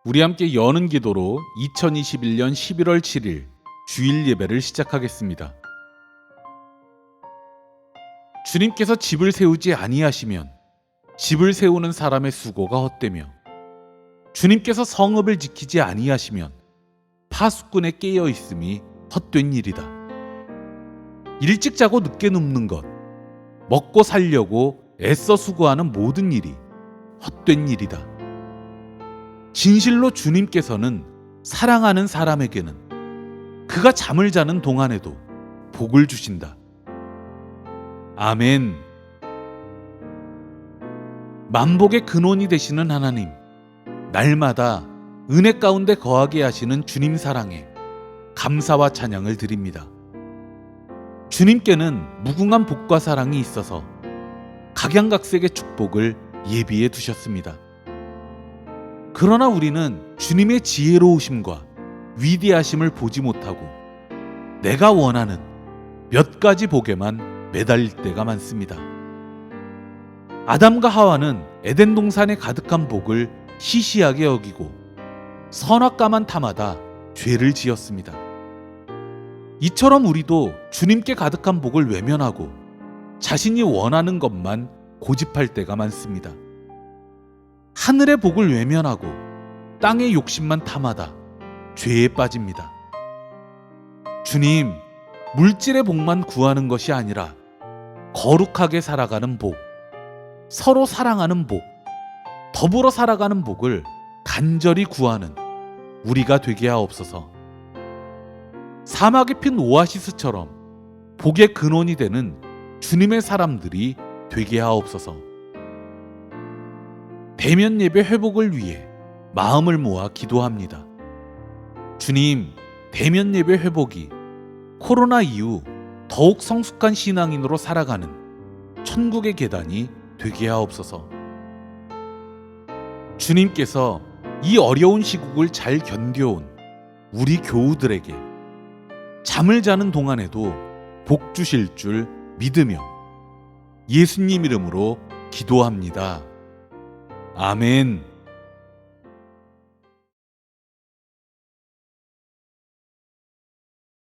우리 함께 여는 기도로 2021년 11월 7일 주일 예배를 시작하겠습니다. 주님께서 집을 세우지 아니하시면 집을 세우는 사람의 수고가 헛되며, 주님께서 성읍을 지키지 아니하시면 파수꾼의 깨어 있음이 헛된 일이다. 일찍 자고 늦게 눕는 것, 먹고 살려고 애써 수고하는 모든 일이 헛된 일이다. 진실로 주님께서는 사랑하는 사람에게는 그가 잠을 자는 동안에도 복을 주신다. 아멘. 만복의 근원이 되시는 하나님, 날마다 은혜 가운데 거하게 하시는 주님 사랑에 감사와 찬양을 드립니다. 주님께는 무궁한 복과 사랑이 있어서 각양각색의 축복을 예비해 두셨습니다. 그러나 우리는 주님의 지혜로우심과 위대하심을 보지 못하고 내가 원하는 몇 가지 복에만 매달릴 때가 많습니다. 아담과 하와는 에덴 동산에 가득한 복을 시시하게 여기고 선악과만 탐하다 죄를 지었습니다. 이처럼 우리도 주님께 가득한 복을 외면하고 자신이 원하는 것만 고집할 때가 많습니다. 하늘의 복을 외면하고 땅의 욕심만 탐하다 죄에 빠집니다. 주님, 물질의 복만 구하는 것이 아니라 거룩하게 살아가는 복, 서로 사랑하는 복, 더불어 살아가는 복을 간절히 구하는 우리가 되게 하옵소서. 사막에 핀 오아시스처럼 복의 근원이 되는 주님의 사람들이 되게 하옵소서. 대면 예배 회복을 위해 마음을 모아 기도합니다. 주님, 대면 예배 회복이 코로나 이후 더욱 성숙한 신앙인으로 살아가는 천국의 계단이 되게 하옵소서. 주님께서 이 어려운 시국을 잘 견뎌온 우리 교우들에게 잠을 자는 동안에도 복 주실 줄 믿으며 예수님 이름으로 기도합니다. 아멘.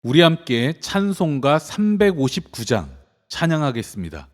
우리 함께 찬송가 359장 찬양하겠습니다.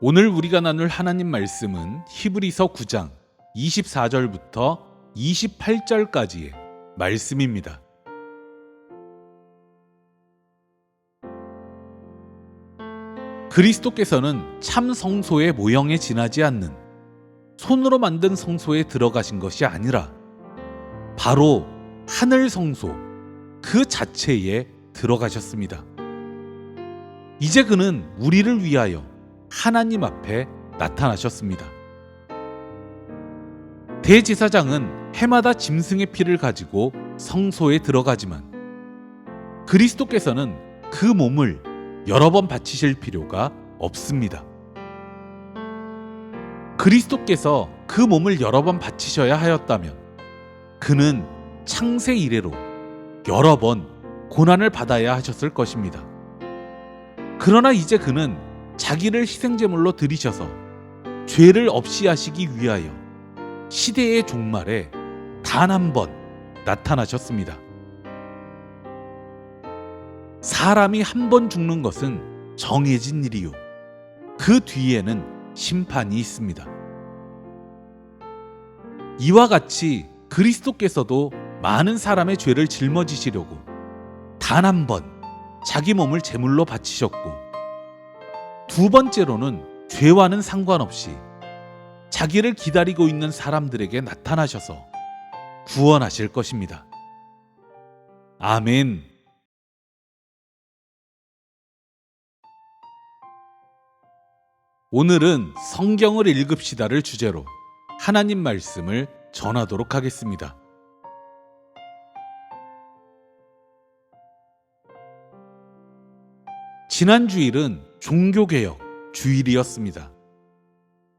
오늘 우리가 나눌 하나님 말씀은 히브리서 9장 24절부터 28절까지의 말씀입니다. 그리스도께서는 참 성소의 모형에 지나지 않는 손으로 만든 성소에 들어가신 것이 아니라 바로 하늘 성소 그 자체에 들어가셨습니다. 이제 그는 우리를 위하여 하나님 앞에 나타나셨습니다. 대제사장은 해마다 짐승의 피를 가지고 성소에 들어가지만 그리스도께서는 그 몸을 여러 번 바치실 필요가 없습니다. 그리스도께서 그 몸을 여러 번 바치셔야 하였다면 그는 창세 이래로 여러 번 고난을 받아야 하셨을 것입니다. 그러나 이제 그는 자기를 희생제물로 드리셔서 죄를 없이 하시기 위하여 시대의 종말에 단 한 번 나타나셨습니다. 사람이 한 번 죽는 것은 정해진 일이요. 그 뒤에는 심판이 있습니다. 이와 같이 그리스도께서도 많은 사람의 죄를 짊어지시려고 단 한 번 자기 몸을 제물로 바치셨고 두 번째로는 죄와는 상관없이 자기를 기다리고 있는 사람들에게 나타나셔서 구원하실 것입니다. 아멘. 오늘은 성경을 읽읍시다를 주제로 하나님 말씀을 전하도록 하겠습니다. 지난 주일은 종교개혁 주일이었습니다.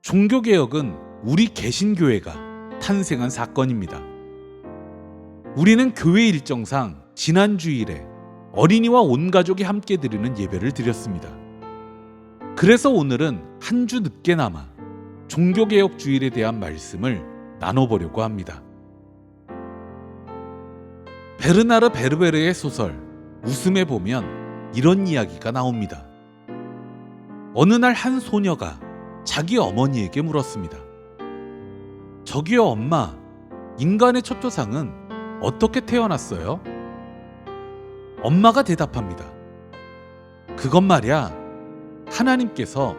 종교개혁은 우리 개신교회가 탄생한 사건입니다. 우리는 교회 일정상 지난 주일에 어린이와 온 가족이 함께 드리는 예배를 드렸습니다. 그래서 오늘은 한 주 늦게나마 종교개혁 주일에 대한 말씀을 나눠보려고 합니다. 베르나르 베르베르의 소설 웃음에 보면 이런 이야기가 나옵니다. 어느 날 한 소녀가 자기 어머니에게 물었습니다. 저기요 엄마, 인간의 첫 조상은 어떻게 태어났어요? 엄마가 대답합니다. 그건 말이야, 하나님께서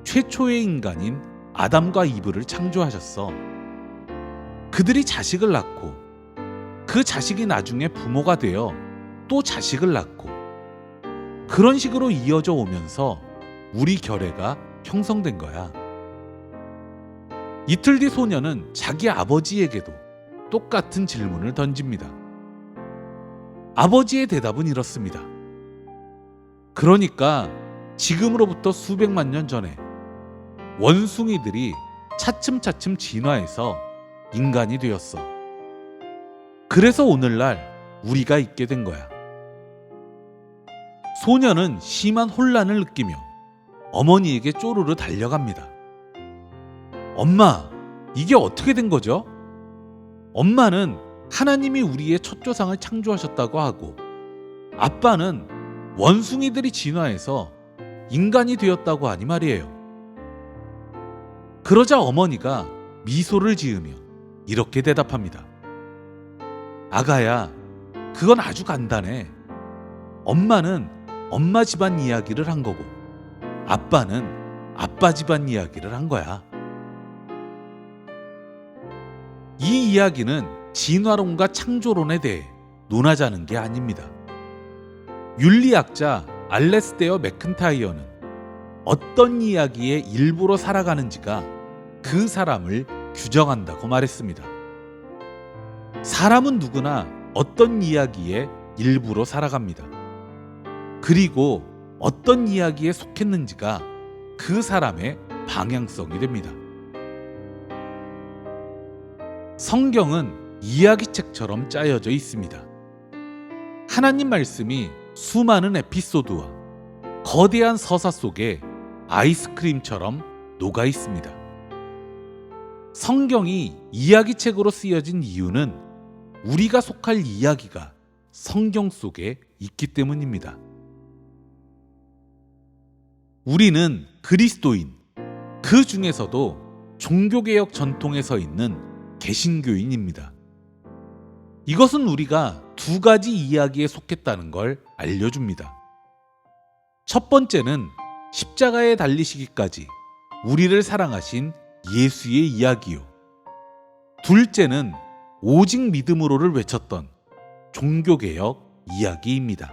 최초의 인간인 아담과 이브를 창조하셨어. 그들이 자식을 낳고 그 자식이 나중에 부모가 되어 또 자식을 낳고 그런 식으로 이어져 오면서 우리 결례가 형성된 거야. 이틀 뒤 소녀는 자기 아버지에게도 똑같은 질문을 던집니다. 아버지의 대답은 이렇습니다. 그러니까 지금으로부터 수백만 년 전에 원숭이들이 차츰차츰 진화해서 인간이 되었어. 그래서 오늘날 우리가 있게 된 거야. 소녀는 심한 혼란을 느끼며 어머니에게 쪼르르 달려갑니다. 엄마, 이게 어떻게 된 거죠? 엄마는 하나님이 우리의 첫 조상을 창조하셨다고 하고 아빠는 원숭이들이 진화해서 인간이 되었다고 하니 말이에요. 그러자 어머니가 미소를 지으며 이렇게 대답합니다. 아가야, 그건 아주 간단해. 엄마는 엄마 집안 이야기를 한 거고 아빠는 아빠 집안 이야기를 한 거야. 이 이야기는 진화론과 창조론에 대해 논하자는 게 아닙니다. 윤리학자 알레스테어 맥킨타이어는 어떤 이야기에 일부러 살아가는지가 그 사람을 규정한다고 말했습니다. 사람은 누구나 어떤 이야기에 일부러 살아갑니다. 그리고 어떤 이야기에 속했는지가 그 사람의 방향성이 됩니다. 성경은 이야기책처럼 짜여져 있습니다. 하나님 말씀이 수많은 에피소드와 거대한 서사 속에 아이스크림처럼 녹아 있습니다. 성경이 이야기책으로 쓰여진 이유는 우리가 속할 이야기가 성경 속에 있기 때문입니다. 우리는 그리스도인, 그 중에서도 종교개혁 전통에 서 있는 개신교인입니다. 이것은 우리가 두 가지 이야기에 속했다는 걸 알려줍니다. 첫 번째는 십자가에 달리시기까지 우리를 사랑하신 예수의 이야기요. 둘째는 오직 믿음으로를 외쳤던 종교개혁 이야기입니다.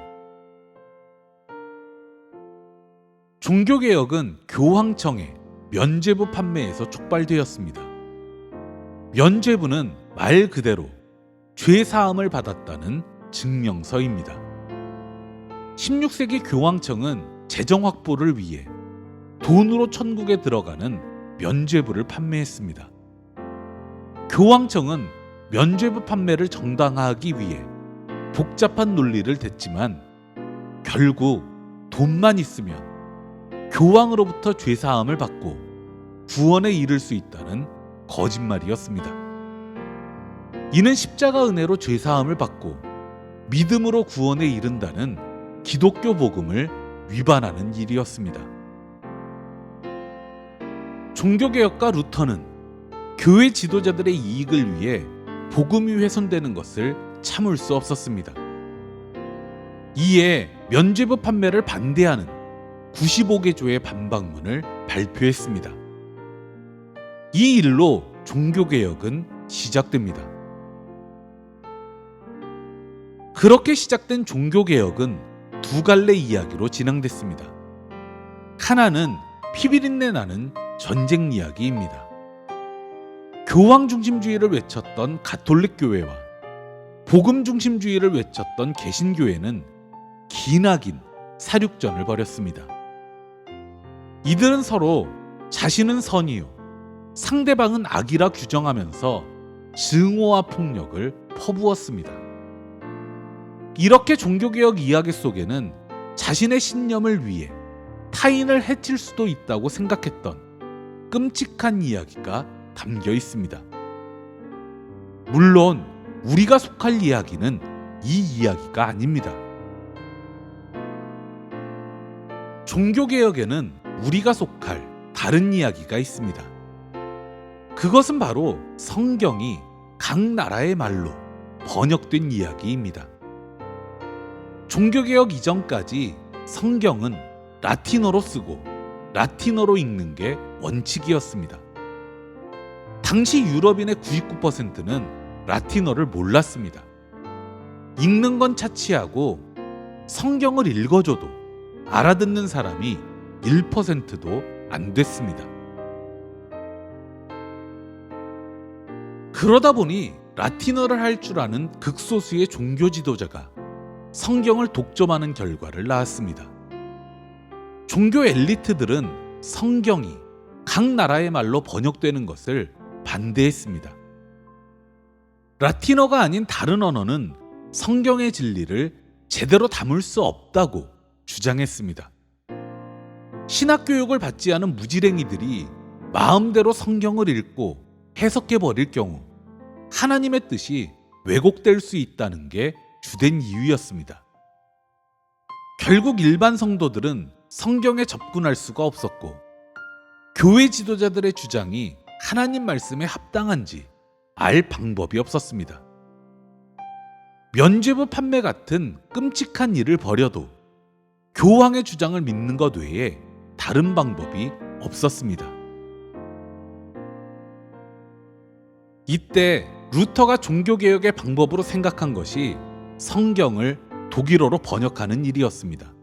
종교개혁은 교황청의 면죄부 판매에서 촉발되었습니다. 면죄부는 말 그대로 죄사함을 받았다는 증명서입니다. 16세기 교황청은 재정 확보를 위해 돈으로 천국에 들어가는 면죄부를 판매했습니다. 교황청은 면죄부 판매를 정당화하기 위해 복잡한 논리를 댔지만 결국 돈만 있으면 교황으로부터 죄사함을 받고 구원에 이를 수 있다는 거짓말이었습니다. 이는 십자가 은혜로 죄사함을 받고 믿음으로 구원에 이른다는 기독교 복음을 위반하는 일이었습니다. 종교개혁가 루터는 교회 지도자들의 이익을 위해 복음이 훼손되는 것을 참을 수 없었습니다. 이에 면죄부 판매를 반대하는 95개조의 반박문을 발표했습니다. 이 일로 종교개혁은 시작됩니다. 그렇게 시작된 종교개혁은 두 갈래 이야기로 진행됐습니다. 하나는 피비린내 나는 전쟁 이야기입니다. 교황 중심주의를 외쳤던 가톨릭 교회와 복음 중심주의를 외쳤던 개신교회는 기나긴 사륙전을 벌였습니다. 이들은 서로 자신은 선이요 상대방은 악이라 규정하면서 증오와 폭력을 퍼부었습니다. 이렇게 종교개혁 이야기 속에는 자신의 신념을 위해 타인을 해칠 수도 있다고 생각했던 끔찍한 이야기가 담겨 있습니다. 물론 우리가 속할 이야기는 이 이야기가 아닙니다. 종교개혁에는 우리가 속할 다른 이야기가 있습니다. 그것은 바로 성경이 각 나라의 말로 번역된 이야기입니다. 종교개혁 이전까지 성경은 라틴어로 쓰고 라틴어로 읽는 게 원칙이었습니다. 당시 유럽인의 99%는 라틴어를 몰랐습니다. 읽는 건 차치하고 성경을 읽어줘도 알아듣는 사람이 1%도 안 됐습니다. 그러다 보니 라틴어를 할 줄 아는 극소수의 종교 지도자가 성경을 독점하는 결과를 낳았습니다. 종교 엘리트들은 성경이 각 나라의 말로 번역되는 것을 반대했습니다. 라틴어가 아닌 다른 언어는 성경의 진리를 제대로 담을 수 없다고 주장했습니다. 신학교육을 받지 않은 무지랭이들이 마음대로 성경을 읽고 해석해버릴 경우 하나님의 뜻이 왜곡될 수 있다는 게 주된 이유였습니다. 결국 일반 성도들은 성경에 접근할 수가 없었고 교회 지도자들의 주장이 하나님 말씀에 합당한지 알 방법이 없었습니다. 면죄부 판매 같은 끔찍한 일을 벌여도 교황의 주장을 믿는 것 외에 다른 방법이 없었습니다. 이때 루터가 종교개혁의 방법으로 생각한 것이 성경을 독일어로 번역하는 일이었습니다.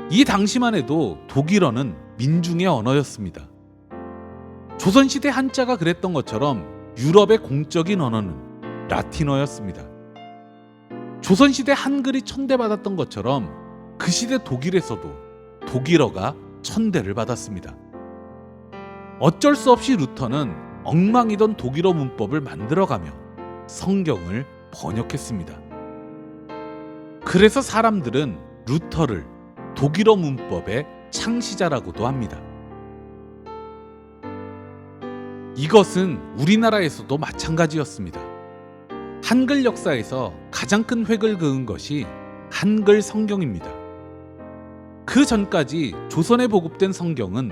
이 당시만 해도 독일어는 민중의 언어였습니다. 조선시대 한자가 그랬던 것처럼 유럽의 공적인 언어는 라틴어였습니다. 조선시대 한글이 천대받았던 것처럼 그 시대 독일에서도 독일어가 천대를 받았습니다. 어쩔 수 없이 루터는 엉망이던 독일어 문법을 만들어가며 성경을 번역했습니다. 그래서 사람들은 루터를 독일어 문법의 창시자라고도 합니다. 이것은 우리나라에서도 마찬가지였습니다. 한글 역사에서 가장 큰 획을 그은 것이 한글 성경입니다. 그 전까지 조선에 보급된 성경은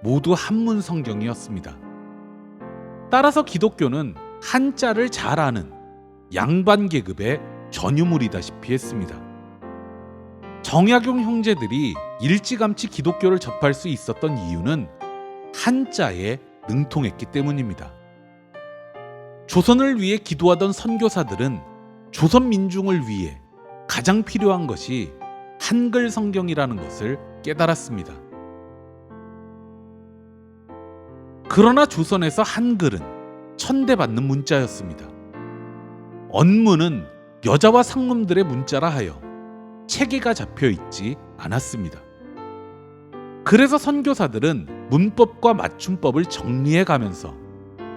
모두 한문 성경이었습니다. 따라서 기독교는 한자를 잘 아는 양반 계급의 전유물이다시피 했습니다. 정약용 형제들이 일찌감치 기독교를 접할 수 있었던 이유는 한자에 능통했기 때문입니다. 조선을 위해 기도하던 선교사들은 조선 민중을 위해 가장 필요한 것이 한글 성경이라는 것을 깨달았습니다. 그러나 조선에서 한글은 천대받는 문자였습니다. 언문은 여자와 상놈들의 문자라 하여 체계가 잡혀 있지 않았습니다. 그래서 선교사들은 문법과 맞춤법을 정리해 가면서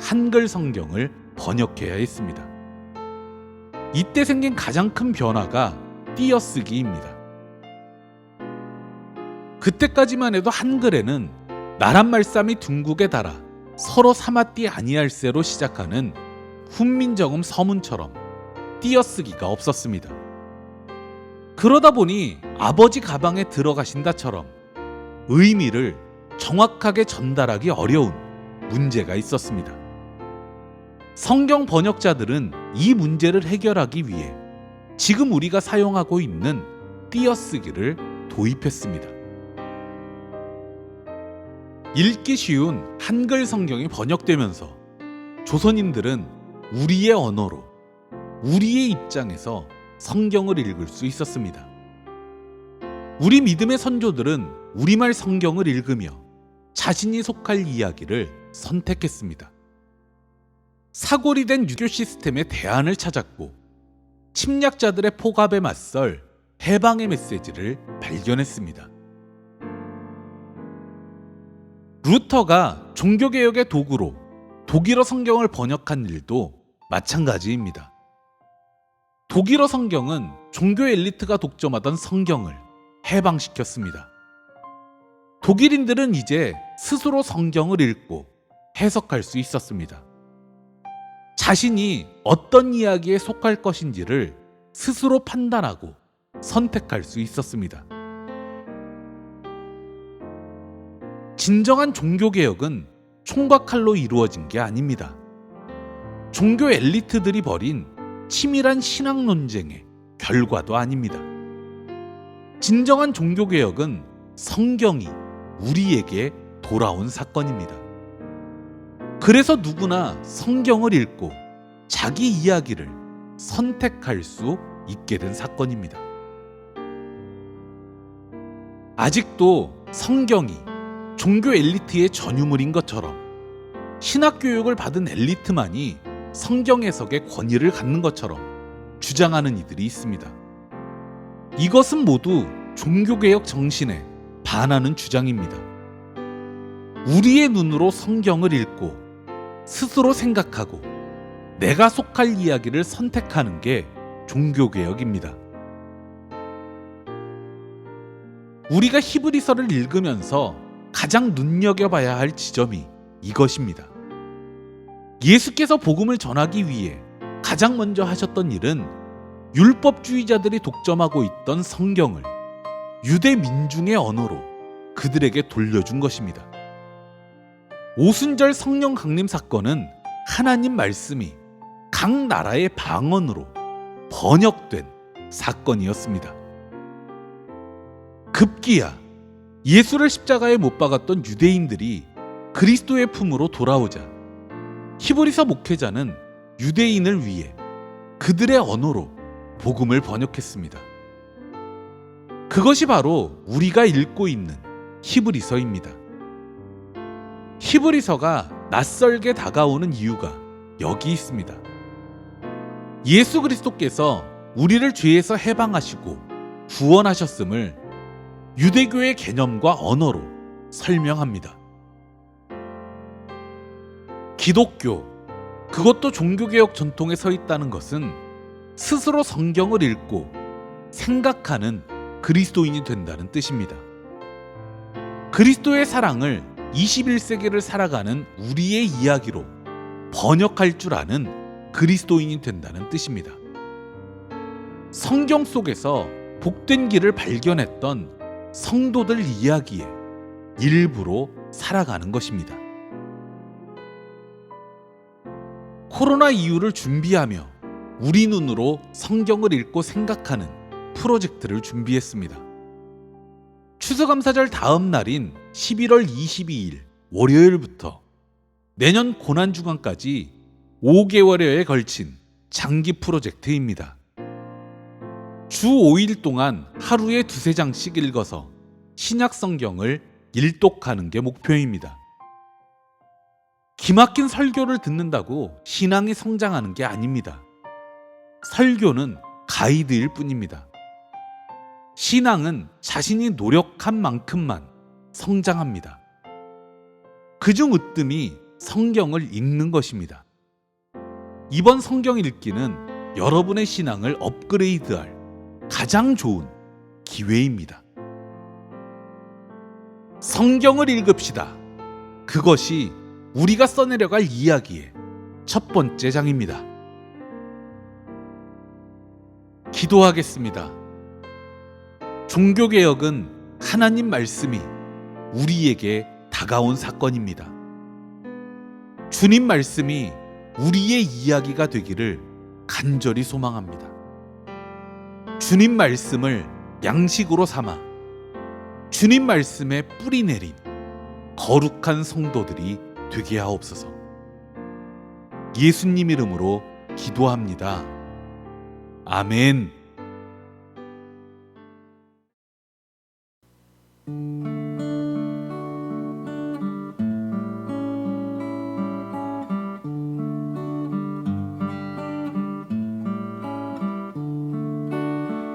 한글 성경을 번역해야 했습니다. 이때 생긴 가장 큰 변화가 띄어쓰기입니다. 그때까지만 해도 한글에는 나란 말씀이 둥국에 달아 서로 삼았디 아니할세로 시작하는 훈민정음 서문처럼 띄어쓰기가 없었습니다. 그러다 보니 아버지 가방에 들어가신다처럼 의미를 정확하게 전달하기 어려운 문제가 있었습니다. 성경 번역자들은 이 문제를 해결하기 위해 지금 우리가 사용하고 있는 띄어쓰기를 도입했습니다. 읽기 쉬운 한글 성경이 번역되면서 조선인들은 우리의 언어로 우리의 입장에서 성경을 읽을 수 있었습니다. 우리 믿음의 선조들은 우리말 성경을 읽으며 자신이 속할 이야기를 선택했습니다. 사골이 된 유교 시스템의 대안을 찾았고 침략자들의 포갑에 맞설 해방의 메시지를 발견했습니다. 루터가 종교개혁의 도구로 독일어 성경을 번역한 일도 마찬가지입니다. 독일어 성경은 종교 엘리트가 독점하던 성경을 해방시켰습니다. 독일인들은 이제 스스로 성경을 읽고 해석할 수 있었습니다. 자신이 어떤 이야기에 속할 것인지를 스스로 판단하고 선택할 수 있었습니다. 진정한 종교개혁은 총과 칼로 이루어진 게 아닙니다. 종교 엘리트들이 벌인 치밀한 신학 논쟁의 결과도 아닙니다. 진정한 종교개혁은 성경이 우리에게 돌아온 사건입니다. 그래서 누구나 성경을 읽고 자기 이야기를 선택할 수 있게 된 사건입니다. 아직도 성경이 종교 엘리트의 전유물인 것처럼 신학 교육을 받은 엘리트만이 성경 해석의 권위를 갖는 것처럼 주장하는 이들이 있습니다. 이것은 모두 종교개혁 정신에 반하는 주장입니다. 우리의 눈으로 성경을 읽고 스스로 생각하고 내가 속할 이야기를 선택하는 게 종교개혁입니다. 우리가 히브리서를 읽으면서 가장 눈여겨봐야 할 지점이 이것입니다. 예수께서 복음을 전하기 위해 가장 먼저 하셨던 일은 율법주의자들이 독점하고 있던 성경을 유대 민중의 언어로 그들에게 돌려준 것입니다. 오순절 성령 강림 사건은 하나님 말씀이 각 나라의 방언으로 번역된 사건이었습니다. 급기야 예수를 십자가에 못 박았던 유대인들이 그리스도의 품으로 돌아오자 히브리서 목회자는 유대인을 위해 그들의 언어로 복음을 번역했습니다. 그것이 바로 우리가 읽고 있는 히브리서입니다. 히브리서가 낯설게 다가오는 이유가 여기 있습니다. 예수 그리스도께서 우리를 죄에서 해방하시고 구원하셨음을 유대교의 개념과 언어로 설명합니다. 기독교, 그것도 종교개혁 전통에 서 있다는 것은 스스로 성경을 읽고 생각하는 그리스도인이 된다는 뜻입니다. 그리스도의 사랑을 21세기를 살아가는 우리의 이야기로 번역할 줄 아는 그리스도인이 된다는 뜻입니다. 성경 속에서 복된 길을 발견했던 성도들 이야기에 일부로 살아가는 것입니다. 코로나 이후를 준비하며 우리 눈으로 성경을 읽고 생각하는 프로젝트를 준비했습니다. 추수감사절 다음 날인 11월 22일 월요일부터 내년 고난주간까지 5개월여에 걸친 장기 프로젝트입니다. 주 5일 동안 하루에 2-3장씩 읽어서 신약 성경을 일독하는 게 목표입니다. 기막힌 설교를 듣는다고 신앙이 성장하는 게 아닙니다. 설교는 가이드일 뿐입니다. 신앙은 자신이 노력한 만큼만 성장합니다. 그중 으뜸이 성경을 읽는 것입니다. 이번 성경 읽기는 여러분의 신앙을 업그레이드할 가장 좋은 기회입니다. 성경을 읽읍시다. 그것이 우리가 써내려갈 이야기의 첫 번째 장입니다. 기도하겠습니다. 종교개혁은 하나님 말씀이 우리에게 다가온 사건입니다. 주님 말씀이 우리의 이야기가 되기를 간절히 소망합니다. 주님 말씀을 양식으로 삼아 주님 말씀에 뿌리 내린 거룩한 성도들이 되게 하옵소서. 예수님 이름으로 기도합니다. 아멘.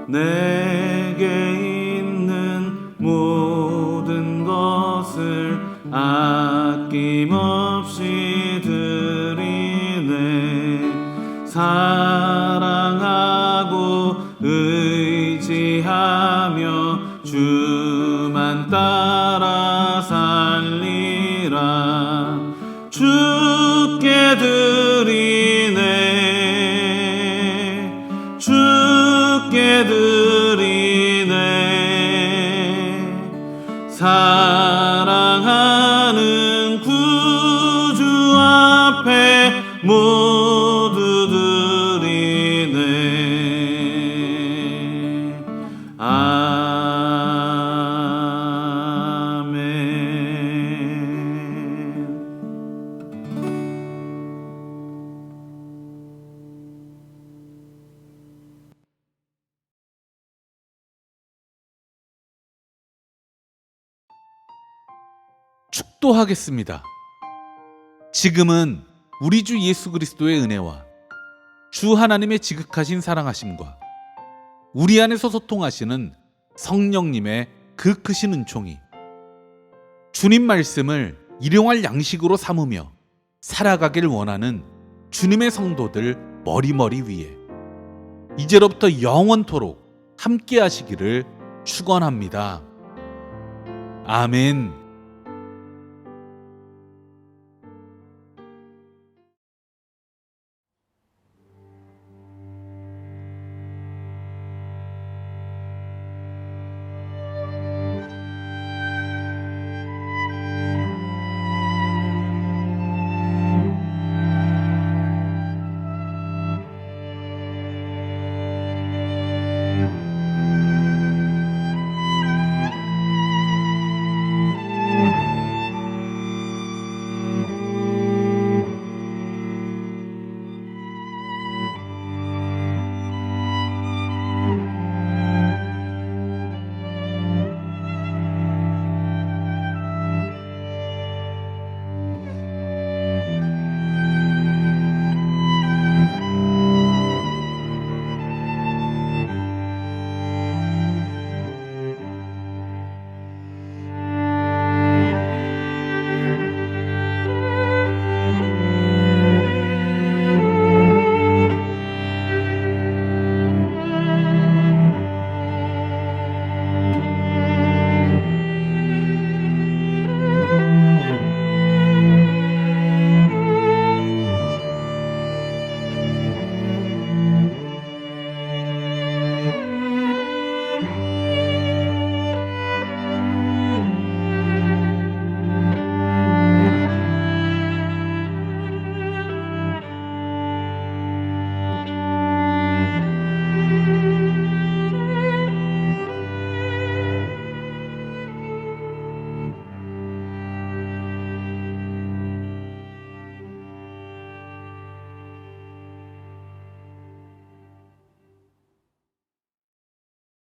내게 있는 모든 것을 아낌없이 드리네. 사랑하고 의지하며 주만 따라 살리라. 주께 드리네. 주께 드리네. 사랑하는 구주 앞에 모두 드리네. 아멘. 축도하겠습니다. 지금은 우리 주 예수 그리스도의 은혜와 주 하나님의 지극하신 사랑하심과 우리 안에서 소통하시는 성령님의 그 크신 은총이 주님 말씀을 일용할 양식으로 삼으며 살아가길 원하는 주님의 성도들 머리머리 위에 이제로부터 영원토록 함께 하시기를 축원합니다. 아멘.